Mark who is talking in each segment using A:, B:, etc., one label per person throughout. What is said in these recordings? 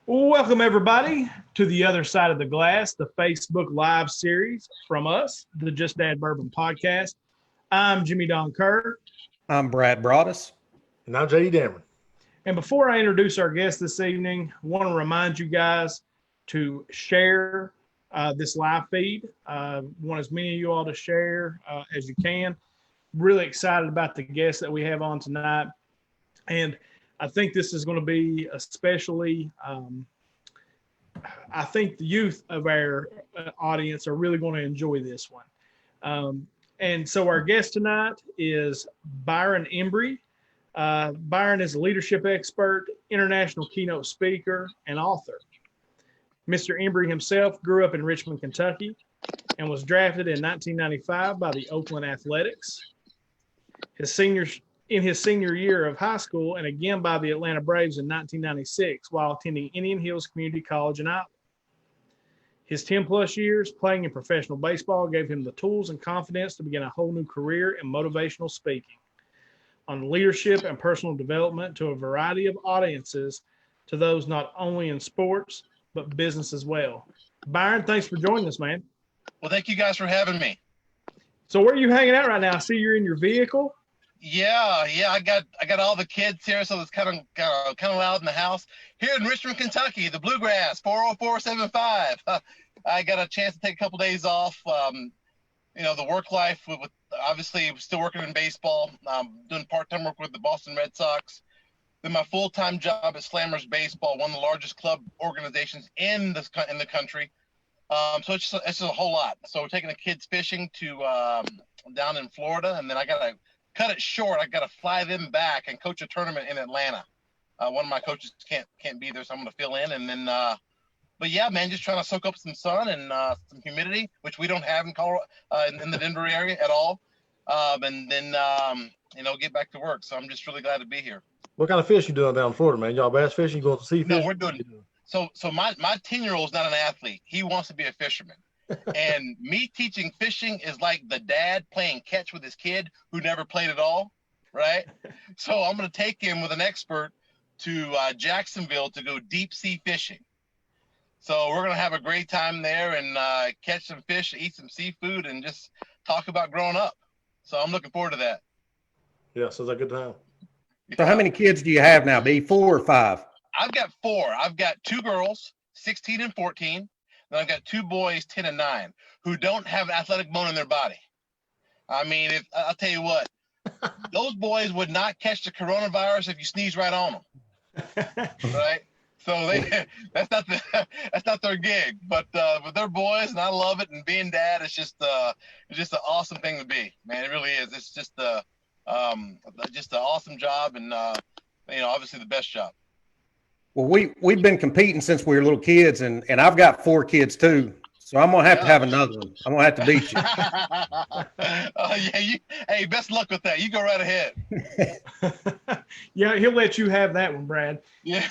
A: Welcome, everybody, to the other side of the glass, the Facebook Live series from us, the Just Dad Bourbon podcast. I'm Jimmy Don Kerr.
B: I'm Brad Broaddus.
C: And I'm J.D. Dameron.
A: And before I introduce our guest this evening, I want to remind you guys to share this live feed. Want as many of you all to share as you can. Really excited about the guests that we have on tonight. And I think this is going to be especially, I think the youth of our audience are really going to enjoy this one. And so our guest tonight is Byron Embry. Byron is a leadership expert, international keynote speaker, and author. Mr. Embry himself grew up in Richmond, Kentucky, and was drafted in 1995 by the Oakland Athletics. In his senior year of high school, and again by the Atlanta Braves in 1996 while attending Indian Hills Community College in Iowa. His 10-plus years playing in professional baseball gave him the tools and confidence to begin a whole new career in motivational speaking on leadership and personal development to a variety of audiences, to those not only in sports, but business as well. Byron, thanks for joining us, man.
D: Well, thank you guys for having me.
A: So where are you hanging out right now? I see you're in your vehicle.
D: Yeah. I got all the kids here, so it's kind of loud in the house. Here in Richmond, Kentucky, the Bluegrass, 40475. I got a chance to take a couple days off. The work life with obviously still working in baseball, doing part-time work with the Boston Red Sox. Then my full-time job at Slammers Baseball, one of the largest club organizations in the country. So it's just a whole lot. So we're taking the kids fishing to down in Florida, and then I got to cut it short. I got to fly them back and coach a tournament in Atlanta. One of my coaches can't be there, so I'm going to fill in. And then, but yeah, man, just trying to soak up some sun and some humidity, which we don't have in Colorado, in the Denver area at all. And then, get back to work. So I'm just really glad to be here.
C: What kind of fish you doing down in Florida, man? Y'all bass fishing? You going to sea fish?
D: No, we're doing. So my 10-year-old is not an athlete. He wants to be a fisherman. And me teaching fishing is like the dad playing catch with his kid who never played at all, right? So I'm going to take him with an expert to Jacksonville to go deep sea fishing. So we're going to have a great time there and catch some fish, eat some seafood, and just talk about growing up. So I'm looking forward to that.
C: Yeah, sounds like a good time.
B: So how many kids do you have now, B? 4 or 5?
D: I've got 4. I've got 2 girls, 16 and 14. Then I've got 2 boys, 10 and 9, who don't have athletic bone in their body. I mean, I'll tell you what, those boys would not catch the coronavirus if you sneeze right on them, right? So that's not their gig, but they're boys, and I love it. And being dad is just an awesome thing to be, man. It really is. It's just an awesome job, and obviously the best job.
B: Well, we've been competing since we were little kids, and I've got 4 kids too. So I'm gonna have another one. I'm gonna have to beat you.
D: Hey, best luck with that. You go right ahead.
A: Yeah, he'll let you have that one, Brad.
D: Yeah,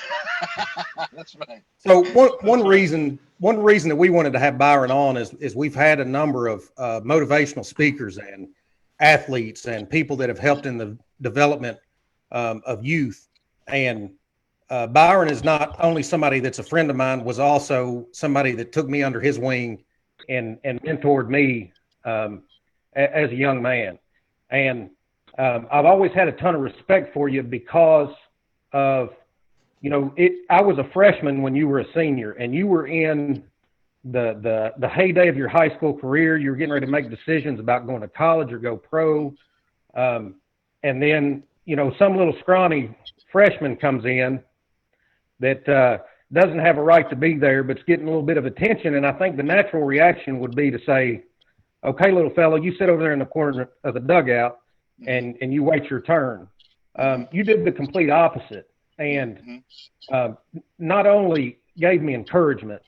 D: that's right.
B: So one reason that we wanted to have Byron on is we've had a number of motivational speakers and athletes and people that have helped in the development of youth. And Byron is not only somebody that's a friend of mine, was also somebody that took me under his wing and mentored me as a young man. And I've always had a ton of respect for you because of, I was a freshman when you were a senior, and you were in the heyday of your high school career. You were getting ready to make decisions about going to college or go pro. And then, some little scrawny freshman comes in that doesn't have a right to be there, but's getting a little bit of attention. And I think the natural reaction would be to say, okay, little fellow, you sit over there in the corner of the dugout and you wait your turn. You did the complete opposite. And not only gave me encouragement,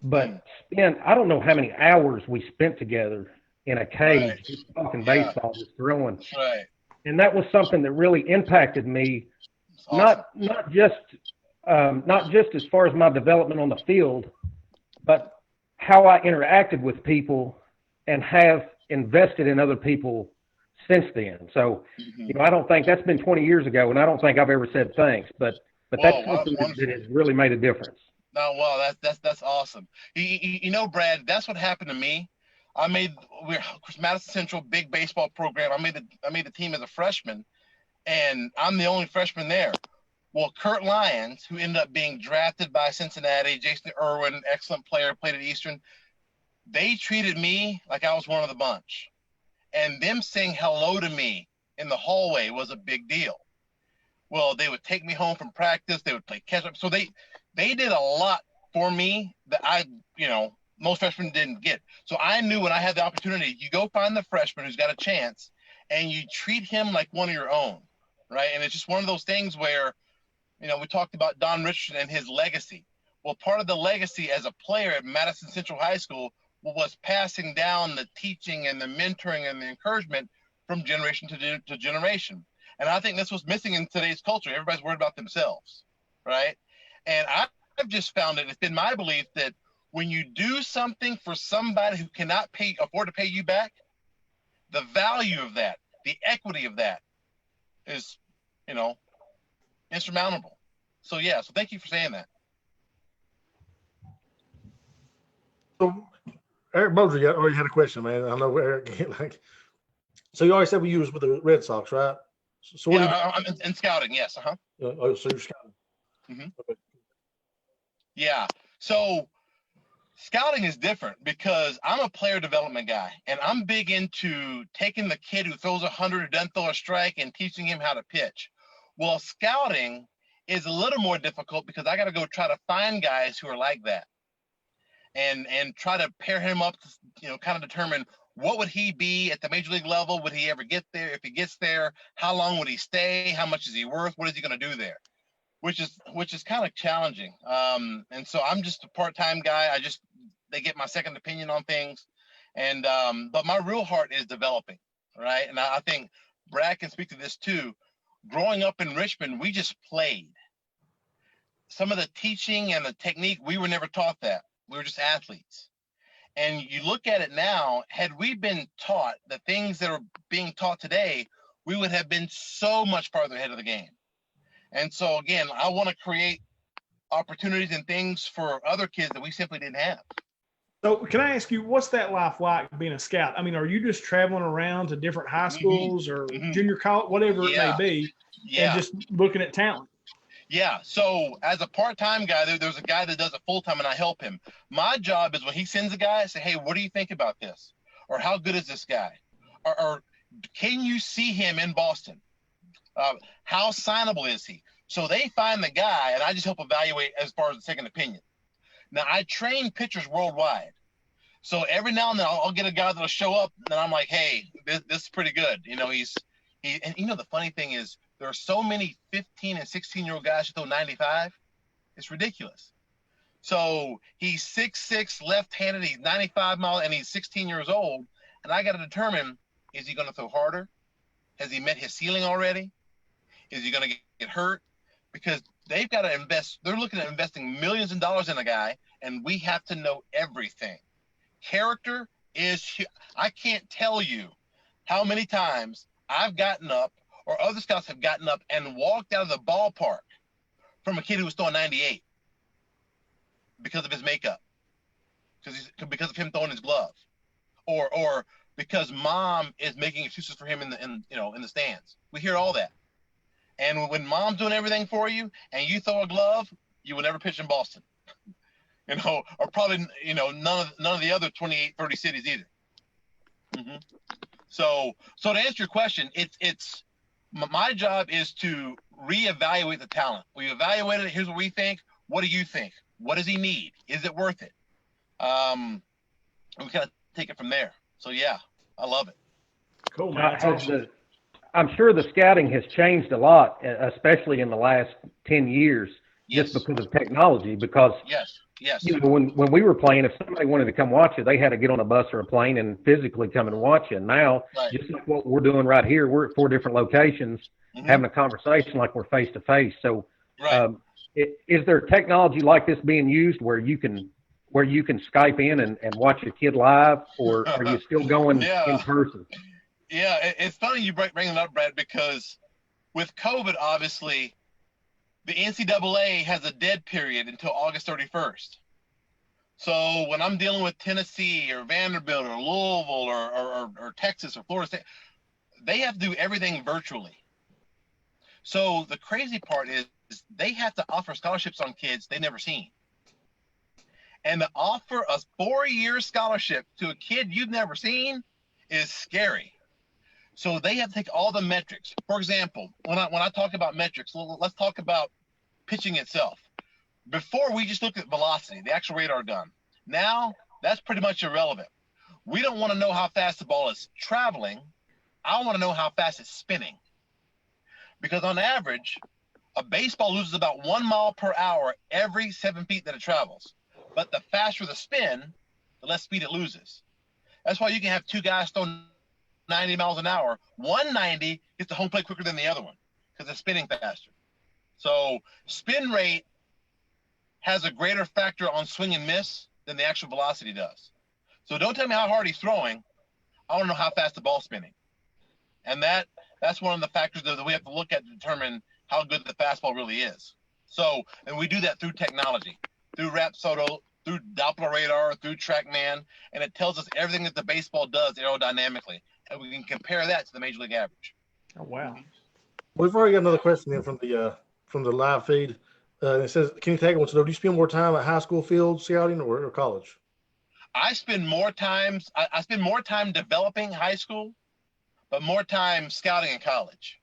B: but I don't know how many hours we spent together in a cage, just talking baseball, just throwing.
D: Right.
B: And that was something that really impacted me, awesome. not just as far as my development on the field, but how I interacted with people and have invested in other people since then. So, I don't think that's been 20 years ago, and I don't think I've ever said thanks, but But
D: Whoa,
B: that's
D: wow,
B: something that
D: wonderful.
B: has really made a difference.
D: No, well, that's awesome. You know, Brad, that's what happened to me. We're Madison Central, big baseball program. I made the team as a freshman, and I'm the only freshman there. Well, Kurt Lyons, who ended up being drafted by Cincinnati, Jason Irwin, excellent player, played at Eastern. They treated me like I was one of the bunch, and them saying hello to me in the hallway was a big deal. Well, they would take me home from practice. They would play catch up. So they did a lot for me that most freshmen didn't get. So I knew when I had the opportunity, you go find the freshman who's got a chance and you treat him like one of your own, right? And it's just one of those things where, we talked about Don Richardson and his legacy. Well, part of the legacy as a player at Madison Central High School was passing down the teaching and the mentoring and the encouragement from generation to generation. And I think that's what's missing in today's culture. Everybody's worried about themselves, right? And I've just found it's been my belief that when you do something for somebody who cannot afford to pay you back, the value of that, the equity of that is, insurmountable. So thank you for saying that.
C: So Eric Mosley already had a question, man. I know Eric. So you always said you was with the Red Sox, right? So what
D: I'm in scouting. Yes.
C: so you're scouting.
D: Mhm.
C: Okay.
D: Yeah. So scouting is different because I'm a player development guy, and I'm big into taking the kid who throws 100 who doesn't throw a strike and teaching him how to pitch. Well, scouting is a little more difficult because I got to go try to find guys who are like that, and try to pair him up to kind of determine what would he be at the major league level. Would he ever get there? If he gets there, how long would he stay? How much is he worth? What is he going to do there? Which is kind of challenging. And so I'm just a part-time guy. They get my second opinion on things. And but my real heart is developing, right? And I think Brad can speak to this too. Growing up in Richmond, we just played. Some of the teaching and the technique, we were never taught that. We were just athletes. And you look at it now, had we been taught the things that are being taught today, we would have been so much farther ahead of the game. And so, again, I want to create opportunities and things for other kids that we simply didn't have.
A: So can I ask you, what's that life like being a scout? I mean, are you just traveling around to different high schools or junior college, whatever it may be, and just looking at talent?
D: Yeah. So as a part-time guy, there's a guy that does it full-time and I help him. My job is when he sends a guy, I say, hey, what do you think about this? Or how good is this guy? Or can you see him in Boston? How signable is he? So they find the guy and I just help evaluate as far as the second opinion. Now I train pitchers worldwide. So every now and then I'll get a guy that'll show up and I'm like, hey, this is pretty good. And the funny thing is, there are so many 15 and 16-year-old guys who throw 95. It's ridiculous. So he's 6'6", left-handed. He's 95 miles, and he's 16 years old. And I got to determine, is he going to throw harder? Has he met his ceiling already? Is he going to get hurt? Because they've got to invest. They're looking at investing millions of dollars in a guy, and we have to know everything. Character is – I can't tell you how many times I've gotten up or other scouts have gotten up and walked out of the ballpark from a kid who was throwing 98 because of his makeup, because of him throwing his glove, or because mom is making excuses for him in the stands. We hear all that. And when mom's doing everything for you and you throw a glove, you will never pitch in Boston, or probably, none of the other 28, 30 cities either. Mm-hmm. So to answer your question, it's my job is to reevaluate the talent. We evaluated it. Here's what we think. What do you think? What does he need? Is it worth it? We kind of take it from there. So yeah, I love it.
A: Cool, man.
B: I'm sure the scouting has changed a lot, especially in the last 10 years, just because of technology. Because
D: yes.
B: When we were playing, if somebody wanted to come watch it, they had to get on a bus or a plane and physically come and watch it. Now, just like what we're doing right here, we're at 4 different locations, having a conversation like we're face to face. So, is there technology like this being used where you can Skype in and watch your kid live, or are you still going in person?
D: Yeah, it's funny you bring it up, Brad, because with COVID, obviously, the NCAA has a dead period until August 31st. So when I'm dealing with Tennessee or Vanderbilt or Louisville or Texas or Florida State, they have to do everything virtually. So the crazy part is they have to offer scholarships on kids they've never seen. And to offer a 4-year scholarship to a kid you've never seen is scary. So they have to take all the metrics. For example, when I talk about metrics, let's talk about pitching itself. Before, we just looked at velocity, the actual radar gun. Now, that's pretty much irrelevant. We don't want to know how fast the ball is traveling. I want to know how fast it's spinning. Because on average, a baseball loses about 1 mile per hour every 7 feet that it travels. But the faster the spin, the less speed it loses. That's why you can have two guys throwing 90 miles an hour. 190 gets the home plate quicker than the other one because it's spinning faster. So spin rate has a greater factor on swing and miss than the actual velocity does. So don't tell me how hard he's throwing. I want to know how fast the ball's spinning. And that's one of the factors that we have to look at to determine how good the fastball really is. So, and we do that through technology, through Rapsodo, through Doppler radar, through TrackMan, and it tells us everything that the baseball does aerodynamically. And we can compare that to the major league average.
A: Oh, wow.
C: We've already got another question in from the live feed. It says, Kenny Taggart wants to know, do you spend more time at high school field scouting or college?
D: I spend more time developing high school, but more time scouting in college,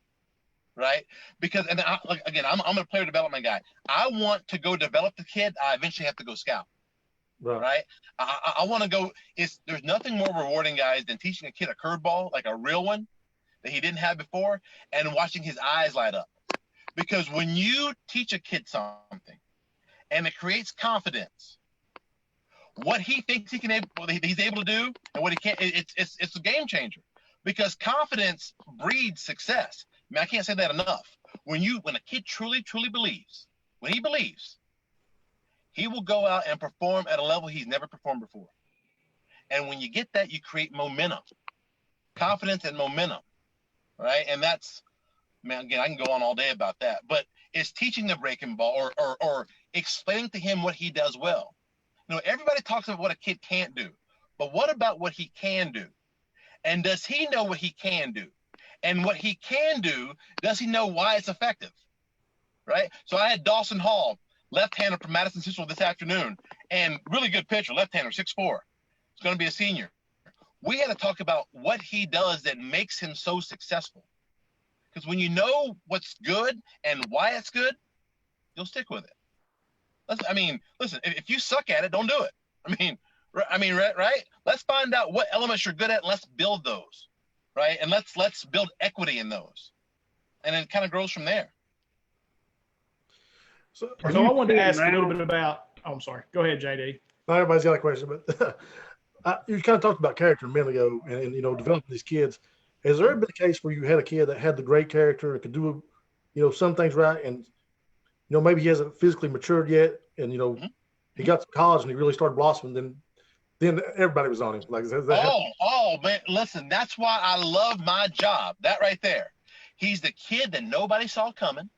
D: right? Because, and I'm a player development guy. I want to go develop the kid. I eventually have to go scout, right? I want to go. There's nothing more rewarding, guys, than teaching a kid a curveball, like a real one that he didn't have before, and watching his eyes light up. Because when you teach a kid something and it creates confidence, what he thinks he's able to do and what he can't, it's a game changer. Because confidence breeds success. I mean, I can't say that enough. When a kid truly believes, when he believes, he will go out and perform at a level he's never performed before. And when you get that, you create momentum, confidence and momentum, right? And that's, man, again, I can go on all day about that, but it's teaching the breaking ball or explaining to him what he does well. You know, everybody talks about what a kid can't do, but what about what he can do? And does he know what he can do? And what he can do, does he know why it's effective? Right? So I had Dawson Hall, left-hander from Madison Central this afternoon, and really good pitcher, left-hander, 6'4". He's going to be a senior. We had to talk about what he does that makes him so successful. Because when you know what's good and why it's good, you'll stick with it. Listen, if you suck at it, don't do it. Right? Let's find out what elements you're good at, and let's build those, right? And let's build equity in those. And it kind of grows from there.
C: So
A: I wanted to ask a little bit about, I'm sorry. Go ahead, JD.
C: Not everybody's got a question, but you kind of talked about character a minute ago and developing these kids. Has there ever been a case where you had a kid that had the great character and could do, some things right, and maybe he hasn't physically matured yet, and he got to college and he really started blossoming, then everybody was on him. Like,
D: man, listen, that's why I love my job. That right there. He's the kid that nobody saw coming.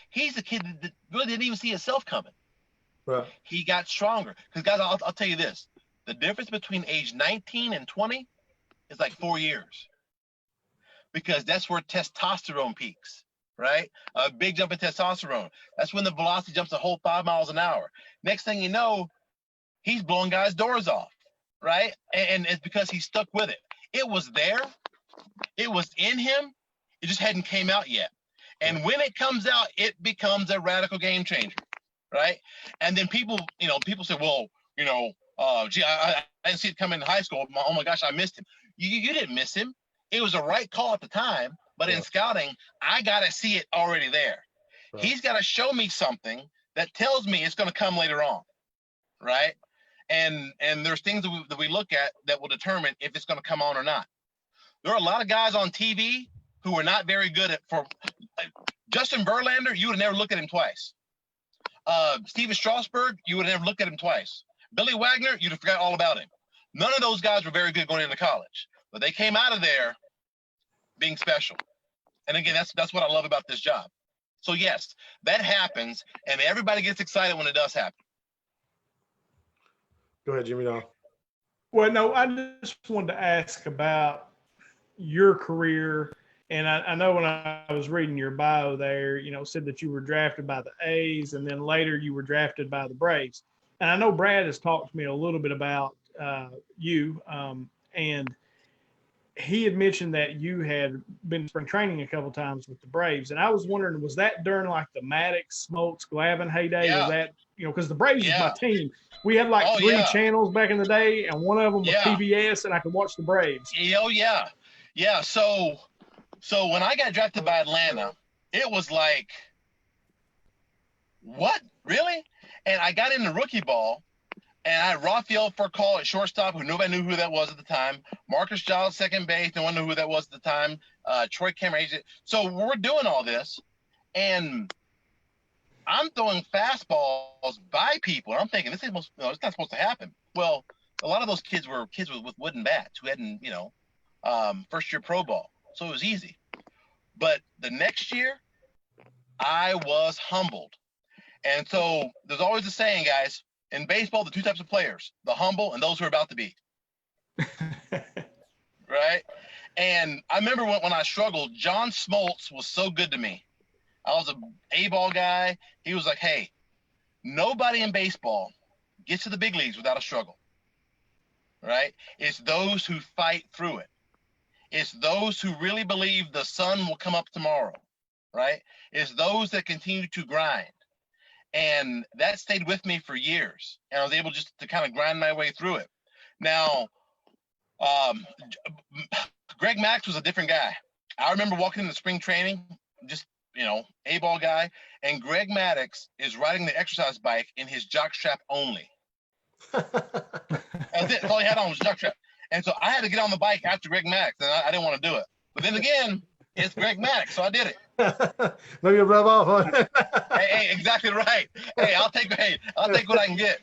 D: He's the kid that really didn't even see himself coming.
C: Right.
D: He got stronger. Because, guys, I'll tell you this. The difference between age 19 and 20 is like 4 years. Because that's where testosterone peaks, right? A big jump in testosterone. That's when the velocity jumps a whole 5 miles an hour. Next thing you know, he's blowing guys' doors off, right? And it's because he stuck with it. It was there. It was in him. It just hadn't came out yet. And when it comes out, it becomes a radical game changer, right? And then people say, well, I didn't see it come in high school. Oh my gosh, I missed him. You didn't miss him. It was a right call at the time, but in scouting, I got to see it already there. Right. He's got to show me something that tells me it's going to come later on, right? And there's things that we look at that will determine if it's going to come on or not. There are a lot of guys on TV who are not very good at Justin Verlander, you would have never looked at him twice. Steven Strasburg, you would have never looked at him twice. Billy Wagner, you'd have forgot all about him. None of those guys were very good going into college, but they came out of there being special. And again, that's what I love about this job. So yes, that happens, and everybody gets excited when it does happen.
C: Go ahead, Jimmy. Now.
A: Well, no, I just wanted to ask about your career. And I know when I was reading your bio there, said that you were drafted by the A's and then later you were drafted by the Braves. And I know Brad has talked to me a little bit about you, and he had mentioned that you had been spring training a couple times with the Braves. And I was wondering, was that during like the Maddox, Smoltz, Glavine heyday?
D: Yeah.
A: Was that, because the Braves was my
D: Yeah.
A: team. We had like
D: Oh,
A: three
D: yeah.
A: channels back in the day, and one of them was
D: Yeah.
A: PBS, and I could watch the Braves.
D: Oh yeah. Yeah. So when I got drafted by Atlanta, it was like, what? Really? And I got into rookie ball, and I had Rafael Furcal at shortstop, who nobody knew who that was at the time. Marcus Giles, second base, no one knew who that was at the time. Troy Cameron. So we're doing all this, and I'm throwing fastballs by people. And I'm thinking, it's not supposed to happen. Well, a lot of those kids were kids with wooden bats who hadn't, first year pro ball. So it was easy. But the next year, I was humbled. And so there's always a saying, guys, in baseball, the two types of players, the humble and those who are about to be. Right? And I remember when I struggled, John Smoltz was so good to me. I was an A-ball guy. He was like, hey, nobody in baseball gets to the big leagues without a struggle. Right? It's those who fight through it. It's those who really believe the sun will come up tomorrow. Right? It's those that continue to grind. And that stayed with me for years. And I was able just to kind of grind my way through it. Now, Greg Max was a different guy. I remember walking into spring training, just, A-ball guy, and Greg Maddux is riding the exercise bike in his jock strap only. That's it. That's all he had on was jock strap. And so I had to get on the bike after Greg Maddux, and I didn't want to do it. But then again, it's Greg Maddux, so I did it.
C: Maybe you'll rub off, huh?
D: Hey, exactly right. Hey, I'll take what I can get.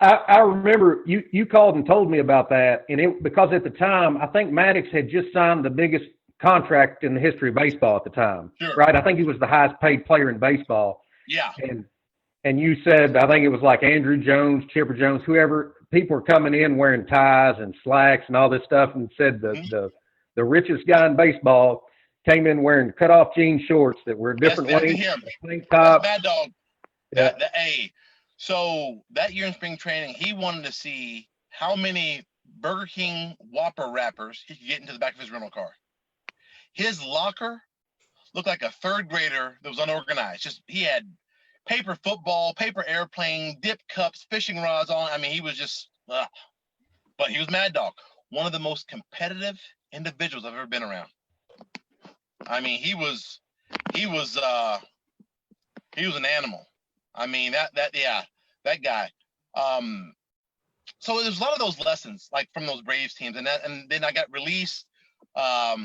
B: I remember you called and told me about that, and because at the time I think Maddox had just signed the biggest contract in the history of baseball at the time.
D: Sure.
B: Right? I think he was the highest paid player in baseball.
D: Yeah.
B: And you said, I think it was like Andrew Jones, Chipper Jones, whoever, people were coming in wearing ties and slacks and all this stuff, and said the richest guy in baseball came in wearing cutoff jean shorts that were different lengths.
D: That's Mad Dog.
B: Yeah.
D: So that year in spring training, he wanted to see how many Burger King Whopper wrappers he could get into the back of his rental car. His locker looked like a third grader that was unorganized. He had paper football, paper airplane, dip cups, fishing rods on. I mean, he was just, but he was Mad Dog. One of the most competitive individuals I've ever been around. I mean, he was an animal. I mean, that guy. So there's a lot of those lessons, like from those Braves teams, and then I got released. A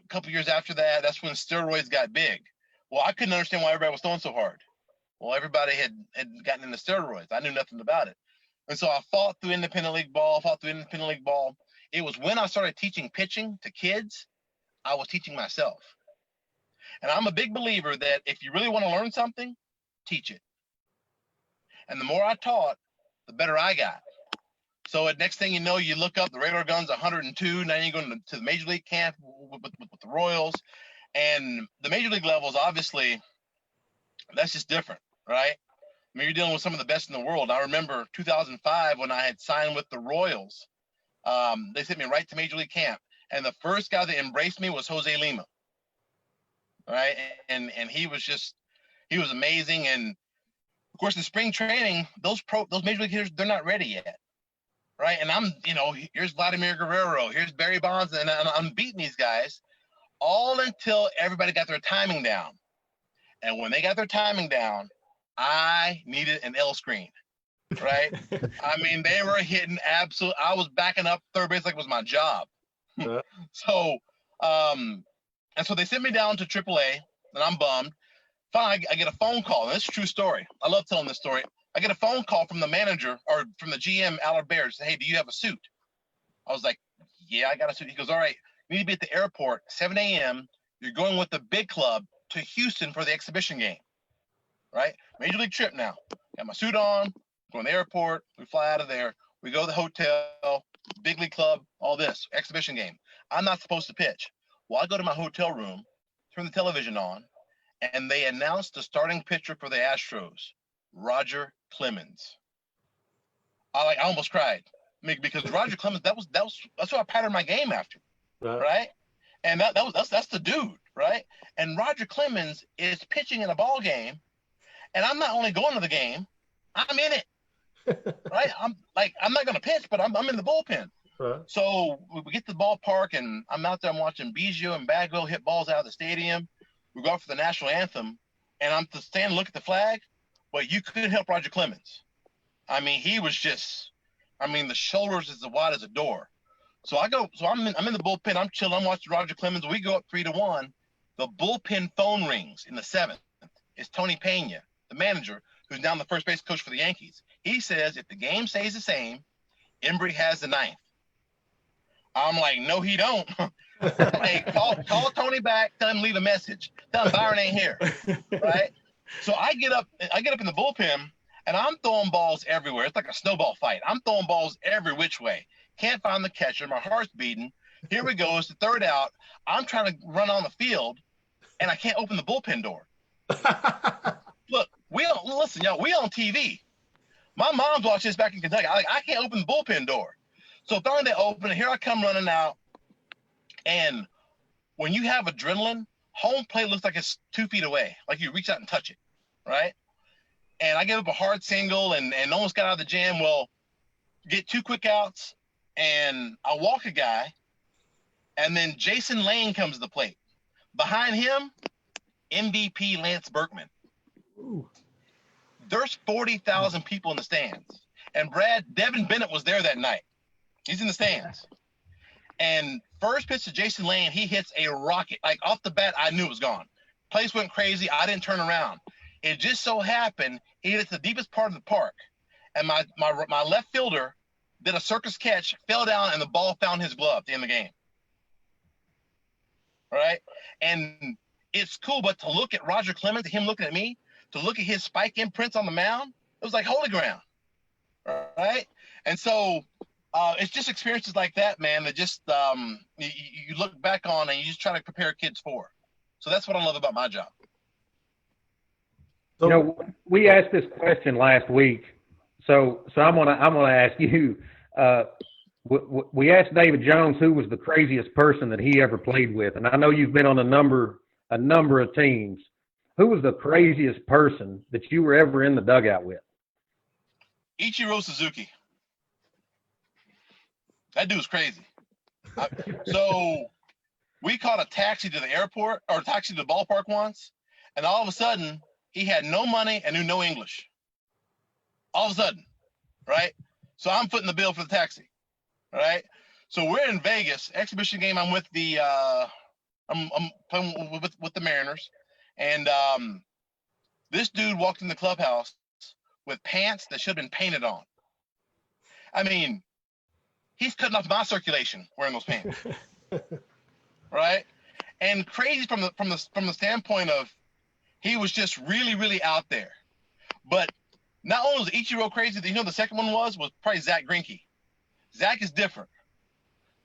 D: couple years after that, that's when steroids got big. Well, I couldn't understand why everybody was throwing so hard. Well, everybody had gotten into steroids. I knew nothing about it, and so I fought through independent league ball. It was when I started teaching pitching to kids, I was teaching myself. And I'm a big believer that if you really want to learn something, teach it. And the more I taught, the better I got. So at next thing you know, you look up, the radar gun's 102. Now you're going to the major league camp with the Royals. And the major league levels, obviously, that's just different, right? I mean, you're dealing with some of the best in the world. I remember 2005 when I had signed with the Royals. They sent me right to major league camp. And the first guy that embraced me was Jose Lima, right? And he was amazing. And of course, in spring training, those major league hitters, they're not ready yet, right? And I'm, here's Vladimir Guerrero, here's Barry Bonds, and I'm beating these guys all until everybody got their timing down. And when they got their timing down, I needed an L screen, right? I mean, they were hitting I was backing up third base like it was my job. So they sent me down to AAA, and I'm bummed. Finally, I get a phone call, and this is a true story. I love telling this story. I get a phone call from the manager or from the GM, Allard Bear, say, hey, do you have a suit? I was like, yeah, I got a suit. He goes, all right, you need to be at the airport 7 a.m. You're going with the big club to Houston for the exhibition game, right? Major league trip now. Got my suit on, go to the airport, we fly out of there, we go to the hotel, big league club, all this, exhibition game. I'm not supposed to pitch. Well, I go to my hotel room, turn the television on, and they announced the starting pitcher for the Astros, Roger Clemens. I almost cried. I mean, because Roger Clemens, that's what I patterned my game after, right? And that's the dude, right? And Roger Clemens is pitching in a ball game, and I'm not only going to the game, I'm in it, right? I'm not going to pitch, but I'm in the bullpen.
C: Right.
D: So we get to the ballpark, and I'm out there. I'm watching Biggio and Bagwell hit balls out of the stadium. We go out for the national anthem, and I'm to stand and look at the flag, but you couldn't help Roger Clemens. I mean, he was just, the shoulders as wide as a door. So I'm in the bullpen. I'm chilling. I'm watching Roger Clemens. We go up 3-1. The bullpen phone rings in the 7th. It's Tony Pena, the manager, who's now the first base coach for the Yankees. He says if the game stays the same, Embry has the 9th. I'm like, no, he don't. Hey, call Tony back. Tell him leave a message. Tell him Byron ain't here, right? So I get up in the bullpen, and I'm throwing balls everywhere. It's like a snowball fight. I'm throwing balls every which way. Can't find the catcher. My heart's beating. Here we go. It's the 3rd out. I'm trying to run on the field, and I can't open the bullpen door. Look, listen, y'all. We on TV. My mom's watching this back in Kentucky. I can't open the bullpen door. So finally they open, and here I come running out. And when you have adrenaline, home plate looks like it's 2 feet away, like you reach out and touch it, right? And I gave up a hard single and almost got out of the jam. Well, get 2 quick outs, and I walk a guy, and then Jason Lane comes to the plate. Behind him, MVP Lance Berkman.
C: Ooh.
D: There's 40,000 people in the stands. And Devin Bennett was there that night. He's in the stands. And first pitch to Jason Lane, he hits a rocket. Like off the bat, I knew it was gone. Place went crazy. I didn't turn around. It just so happened he hit it to the deepest part of the park. And my left fielder did a circus catch, fell down, and the ball found his glove at the end of the game. Right? And it's cool, but to look at Roger Clemens, him looking at me, to look at his spike imprints on the mound, it was like holy ground. Right? And so it's just experiences like that, man, that just you look back on and you just try to prepare kids for. So that's what I love about my job.
B: You know, we asked this question last week, so I'm gonna ask you. We asked David Jones who was the craziest person that he ever played with, and I know you've been on a number of teams. Who was the craziest person that you were ever in the dugout with?
D: Ichiro Suzuki. That dude was crazy. So we caught a taxi to the airport or taxi to the ballpark once, and all of a sudden he had no money and knew no English. All of a sudden, right? So I'm footing the bill for the taxi, right? So we're in Vegas, exhibition game. I'm with the I'm playing with the Mariners, and this dude walked in the clubhouse with pants that should have been painted on. I mean, he's cutting off my circulation wearing those pants, right? And crazy from the standpoint of he was just really, really out there. But not only was Ichiro crazy, you know, the second one was probably Zach Greinke. Zach is different.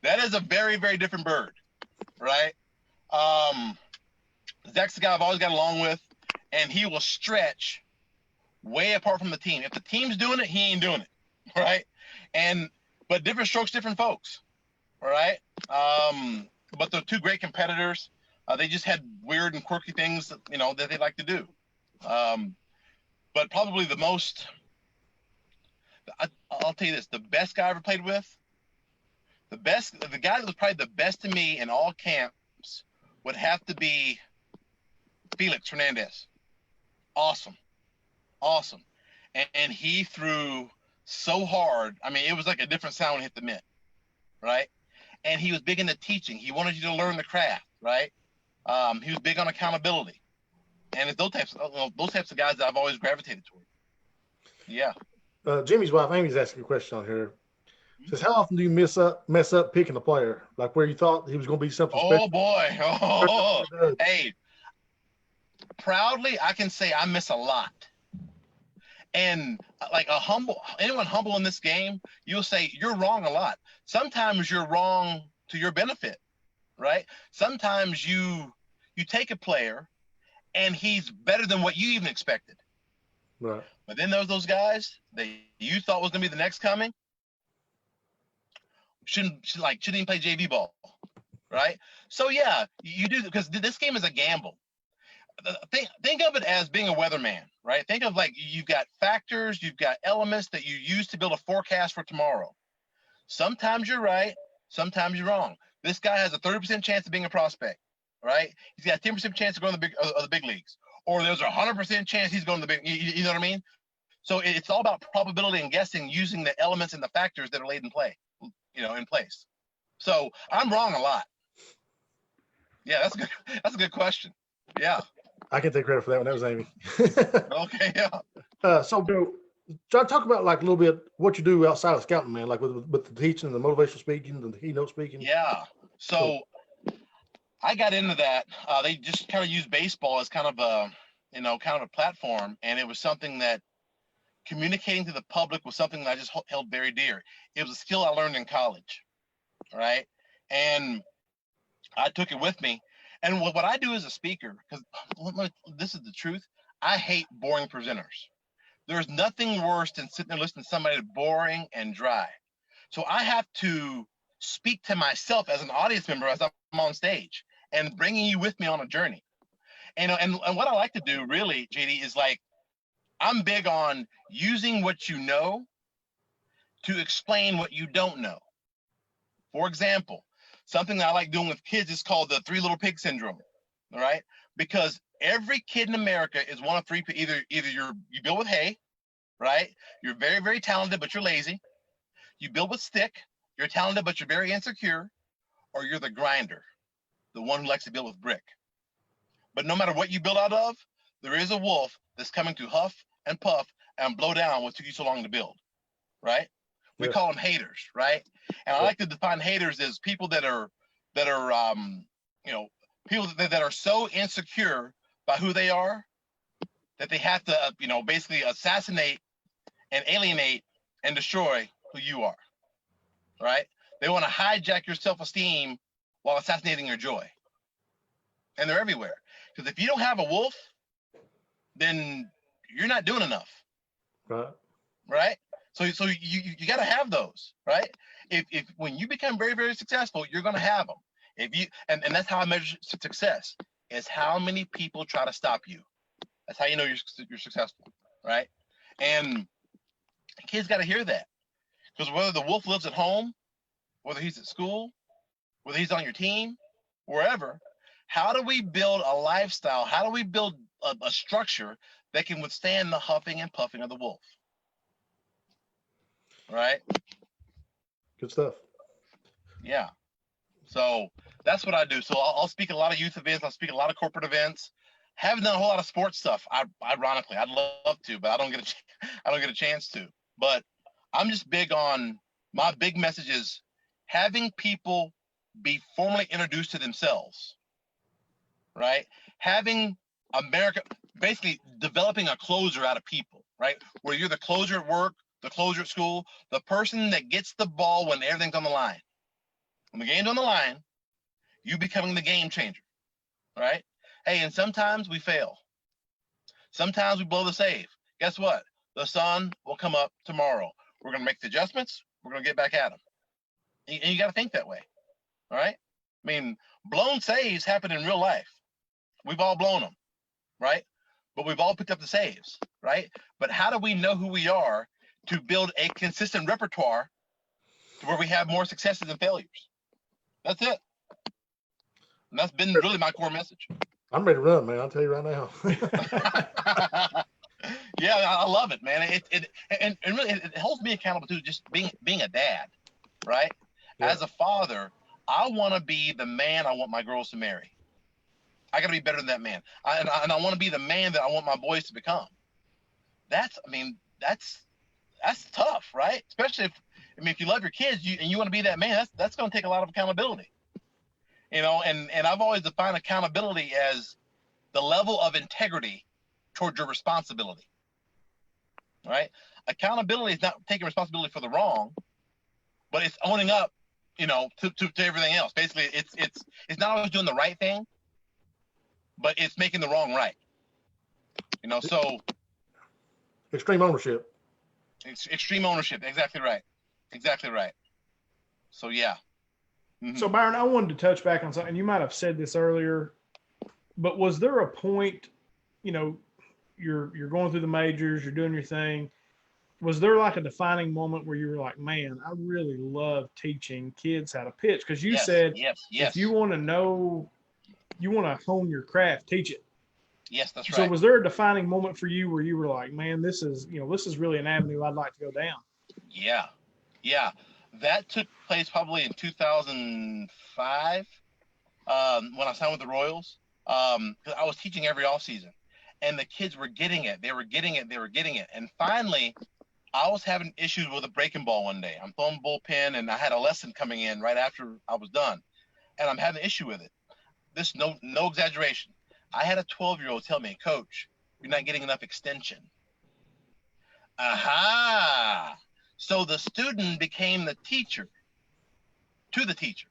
D: That is a very, very different bird, right? Zach's the guy I've always got along with, and he will stretch way apart from the team. If the team's doing it, he ain't doing it, right? But different strokes, different folks, all right? But they're two great competitors. They just had weird and quirky things, that they like to do. But probably the most, I'll tell you this, the best guy I ever played with, the guy that was probably the best to me in all camps would have to be Felix Hernandez. Awesome. And he threw so hard. I mean, it was like a different sound when he hit the mitt, right? And he was big into teaching. He wanted you to learn the craft, right? He was big on accountability. And it's those types of guys that I've always gravitated toward. Yeah.
C: Jimmy's wife, Amy's asking a question on here. Says, how often do you mess up picking a player? Like where you thought he was going to be something special?
D: Oh, boy. Oh, hey. proudly, I can say I miss a lot. And like anyone humble in this game, you'll say you're wrong a lot. Sometimes you're wrong to your benefit, right? Sometimes you take a player and he's better than what you even expected.
C: Right.
D: But then there's those guys that you thought was going to be the next coming, shouldn't even play JV ball, right? So yeah, you do, because this game is a gamble. Think of it as being a weatherman, right? Think of like you've got factors, you've got elements that you use to build a forecast for tomorrow. Sometimes you're right, sometimes you're wrong. This guy has a 30% chance of being a prospect, right? He's got a 10% chance of going to the big leagues, or there's a 100% chance he's going to the big. You know what I mean? So it's all about probability and guessing using the elements and the factors that are laid in play, in place. So I'm wrong a lot. Yeah, that's a good question. Yeah.
C: I can take credit for that one. That was Amy.
D: Okay. Yeah.
C: So John, talk about like a little bit what you do outside of scouting, man, like with the teaching, the motivational speaking, the keynote speaking.
D: Yeah. So I got into that. They just kind of use baseball as kind of a platform, and it was something that communicating to the public was something that I just held very dear. It was a skill I learned in college, right? And I took it with me. And what I do as a speaker, because this is the truth, I hate boring presenters. There's nothing worse than sitting there listening to somebody boring and dry. So I have to speak to myself as an audience member as I'm on stage and bringing you with me on a journey. And what I like to do really, JD, is like, I'm big on using what you know to explain what you don't know. For example, something that I like doing with kids is called the 3 little pig syndrome, all right? Because every kid in America is one of 3. Either you build with hay, right? You're very, very talented, but you're lazy. You build with stick. You're talented, but you're very insecure. Or you're the grinder, the one who likes to build with brick. But no matter what you build out of, there is a wolf that's coming to huff and puff and blow down what took you so long to build, right? We call them haters, right? And I like to define haters as people that are people that are so insecure by who they are that they have to, basically assassinate and alienate and destroy who you are, right? They want to hijack your self-esteem while assassinating your joy. And they're everywhere. Because if you don't have a wolf, then you're not doing enough. Right? So you got to have those, right? If when you become very, very successful, you're going to have them. And that's how I measure success, is how many people try to stop you. That's how you know you're successful, right? And kids got to hear that, because whether the wolf lives at home, whether he's at school, whether he's on your team, wherever, how do we build a lifestyle? How do we build a structure that can withstand the huffing and puffing of the wolf? Right?
C: Good stuff.
D: Yeah. So that's what I do. So I'll speak at a lot of youth events. I'll speak at a lot of corporate events. Haven't done a whole lot of sports stuff. Ironically, I'd love to, but I don't get a chance to. But I'm just big on, my big message is having people be formally introduced to themselves, right? Having America, basically developing a closer out of people, right? Where you're the closer at work, the closer at school, the person that gets the ball when everything's on the line. When the game's on the line, you becoming the game changer, right? Hey, and sometimes we fail. Sometimes we blow the save. Guess what? The sun will come up tomorrow. We're going to make the adjustments. We're going to get back at them. And you got to think that way, all right? I mean, blown saves happen in real life. We've all blown them, right? But we've all picked up the saves, right? But how do we know who we are to build a consistent repertoire to where we have more successes than failures? That's it. And that's been really my core message.
C: I'm ready to run, man. I'll tell you right now.
D: Yeah, I love it, man. And really it holds me accountable to just being a dad, right? Yeah. As a father, I want to be the man I want my girls to marry. I got to be better than that man. And I want to be the man that I want my boys to become. That's tough, right? Especially if you love your kids and you want to be that man, that's going to take a lot of accountability. And I've always defined accountability as the level of integrity towards your responsibility, right? Accountability is not taking responsibility for the wrong, but it's owning up, to everything else. Basically, it's not always doing the right thing, but it's making the wrong right. So
C: extreme ownership.
D: It's extreme ownership. Exactly right. Exactly right. So yeah. Mm-hmm.
A: So Byron, I wanted to touch back on something. You might have said this earlier, but was there a point, you're going through the majors, you're doing your thing. Was there like a defining moment where you were like, man, I really love teaching kids how to pitch? Because you said, if you want to know, you want to hone your craft, teach it.
D: Yes, that's right.
A: So was there a defining moment for you where you were like, man, this is really an avenue I'd like to go down?
D: Yeah. Yeah. That took place probably in 2005 when I signed with the Royals. Because I was teaching every offseason, and the kids were getting it. They were getting it. And finally, I was having issues with a breaking ball one day. I'm throwing bullpen, and I had a lesson coming in right after I was done, and I'm having an issue with it. This no exaggeration. I had a 12-year-old tell me, Coach, you're not getting enough extension. Aha! So the student became the teacher to the teacher,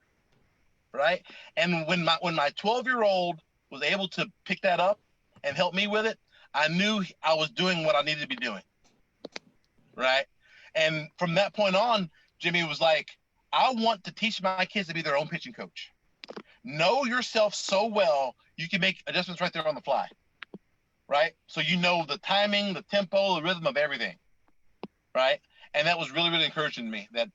D: right? And when my 12-year-old was able to pick that up and help me with it, I knew I was doing what I needed to be doing, right? And from that point on, Jimmy was like, I want to teach my kids to be their own pitching coach. Know yourself so well, you can make adjustments right there on the fly, right? So the timing, the tempo, the rhythm of everything, right? And that was really, really encouraging to me that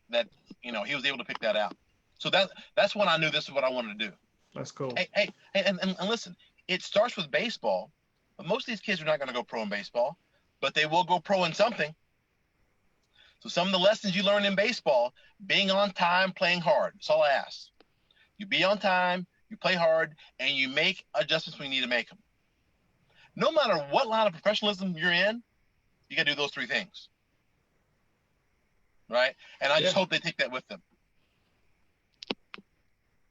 D: he was able to pick that out. So that's when I knew this is what I wanted to do.
A: That's cool.
D: Hey, and listen, it starts with baseball, but most of these kids are not going to go pro in baseball, but they will go pro in something. So some of the lessons you learn in baseball, being on time, playing hard. That's all I ask. You be on time, you play hard, and you make adjustments when you need to make them. No matter what line of professionalism you're in, you got to do those three things. Right? And I just hope they take that with them.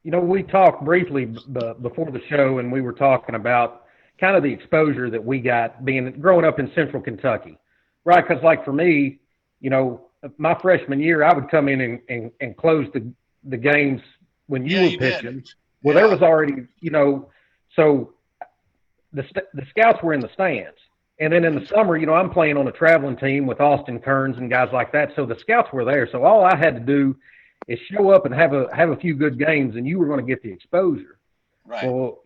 B: We talked briefly before the show, and we were talking about kind of the exposure that we got growing up in Central Kentucky, right? Because like for me, my freshman year, I would come in and close the games when you were pitching.
D: Did.
B: Well, there was already, so the scouts were in the stands. And then in the summer, I'm playing on a traveling team with Austin Kearns and guys like that. So the scouts were there. So all I had to do is show up and have a few good games, and you were going to get the exposure.
D: Right.
B: Well,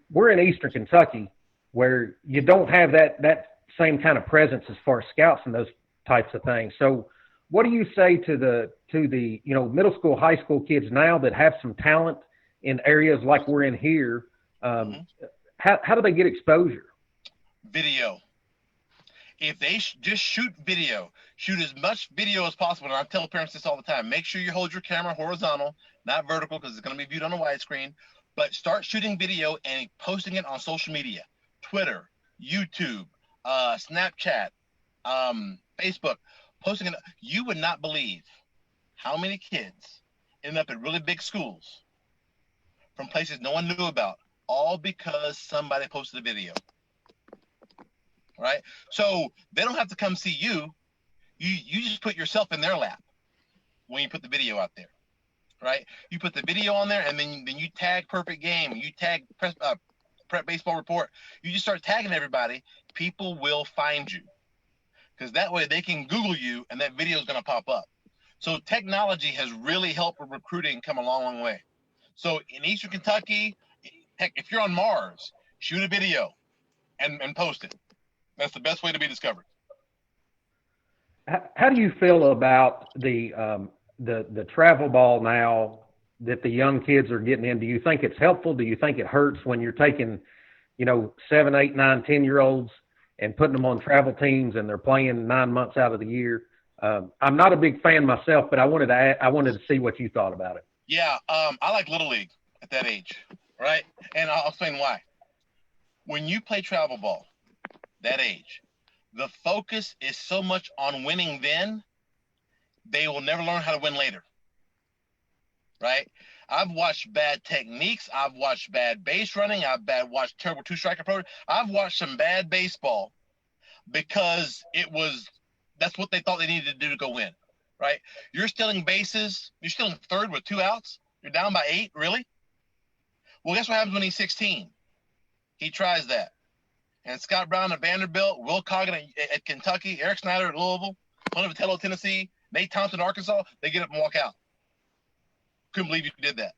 B: we're in Eastern Kentucky where you don't have that same kind of presence as far as scouts and those types of things. So what do you say to the middle school, high school kids now that have some talent in areas like we're in here? How do they get exposure?
D: Video. If they just shoot video, shoot as much video as possible. And I tell parents this all the time. Make sure you hold your camera horizontal, not vertical, because it's going to be viewed on a widescreen. But start shooting video and posting it on social media, Twitter, YouTube, Snapchat, Facebook, posting it. You would not believe how many kids end up at really big schools from places no one knew about, all because somebody posted a video. Right? So they don't have to come see you. You just put yourself in their lap when you put the video out there. Right? You put the video on there, and then you tag Perfect Game, you tag Prep Baseball Report. You just start tagging everybody. People will find you, because that way they can Google you, and that video is going to pop up. So technology has really helped with recruiting come a long, long way. So in Eastern Kentucky, heck, if you're on Mars, shoot a video and post it. That's the best way to be discovered.
B: How do you feel about the travel ball now that the young kids are getting in? Do you think it's helpful? Do you think it hurts when you're taking, 7, 8, 9, 10-year-olds and putting them on travel teams and they're playing 9 months out of the year? I'm not a big fan myself, but I wanted to see what you thought about it.
D: Yeah, I like Little League at that age, right? And I'll explain why. When you play travel ball, that age, the focus is so much on winning then, they will never learn how to win later, right? I've watched bad techniques. I've watched bad base running. I've watched terrible two-strike approach. I've watched some bad baseball because that's what they thought they needed to do to go win, right? You're stealing bases. You're stealing third with 2 outs. You're down by 8, really? Well, guess what happens when he's 16? He tries that. And Scott Brown at Vanderbilt, Will Coggin at Kentucky, Eric Snyder at Louisville, Tony Vitello, Tennessee, Nate Thompson, Arkansas, they get up and walk out. Couldn't believe you did that.